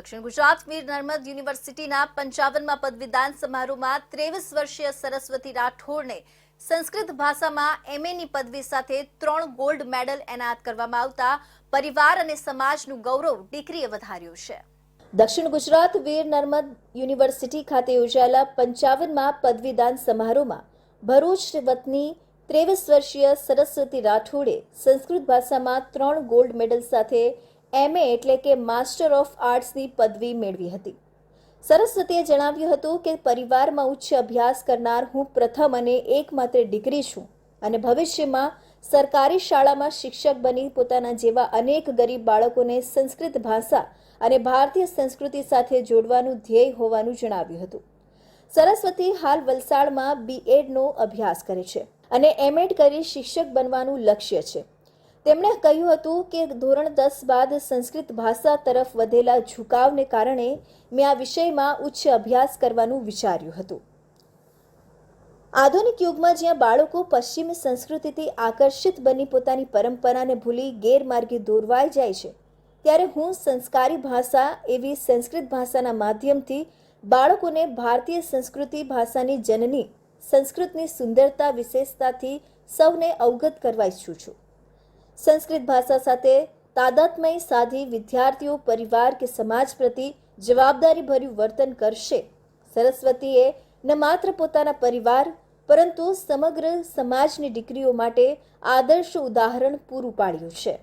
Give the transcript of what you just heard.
દક્ષિણ ગુજરાત વીર નર્મદ યુનિવર્સિટીના 55મા પદવીદાન સમારોહમાં 23 વર્ષીય સરસ્વતી રાઠોડને સંસ્કૃત ભાષામાં એમએની પદવી સાથે 3 ગોલ્ડ મેડલ એનાયત કરવામાં આવતા પરિવાર અને સમાજનું ગૌરવ દીકરીએ વધાર્યું છે। દક્ષિણ ગુજરાત વીર નર્મદ યુનિવર્સિટી ખાતે યોજાયેલા 55મા પદવીદાન સમારોહમાં ભરૂચ વતની 23 વર્ષીય સરસ્વતી રાઠોડે સંસ્કૃત ભાષામાં 3 ગોલ્ડ મેડલ સાથે એમએ એટલે કે માસ્ટર ઓફ આર્ટ્સની પદવી મેળવી હતી। સરસ્વતીએ જણાવ્યું હતું કે પરિવારમાં ઉચ્ચ અભ્યાસ કરનાર હું પ્રથમ અને એકમાત્ર દીકરી છું અને ભવિષ્યમાં સરકારી શાળામાં શિક્ષક બની પોતાના જેવા અનેક ગરીબ બાળકોને સંસ્કૃત ભાષા અને ભારતીય સંસ્કૃતિ સાથે જોડવાનું ધ્યેય હોવાનું જણાવ્યું હતું। સરસ્વતી હાલ વલસાડમાં બીએડનો અભ્યાસ કરે છે અને એમએડ કરી શિક્ષક બનવાનું લક્ષ્ય છે। તેમણે કહ્યું હતું કે ધોરણ 10 બાદ સંસ્કૃત ભાષા તરફ વધેલા ઝુકાવને કારણે મેં આ વિષયમાં ઉચ્ચ અભ્યાસ કરવાનું વિચાર્યું હતું। આધુનિક યુગમાં જ્યાં બાળકો પશ્ચિમી સંસ્કૃતિથી આકર્ષિત બની પોતાની પરંપરાને ભૂલી ગેરમાર્ગે દોરવાઈ જાય છે, ત્યારે હું સંસ્કારી ભાષા એવી સંસ્કૃત ભાષાના માધ્યમથી બાળકોને ભારતીય સંસ્કૃતિ ભાષાની જનની સંસ્કૃતની સુંદરતા વિશેષતાથી સૌને અવગત કરવા ઈચ્છું છું। સંસ્કૃત ભાષા સાથે તાદાત્મ્ય સાધી વિદ્યાર્થીઓ પરિવાર કે સમાજ પ્રતિ જવાબદારીભર્યું વર્તન કરશે। સરસ્વતીએ ન માત્ર પોતાના પરિવાર પરંતુ સમગ્ર સમાજની દીકરીઓ માટે આદર્શ ઉદાહરણ પૂરું પાડ્યું છે।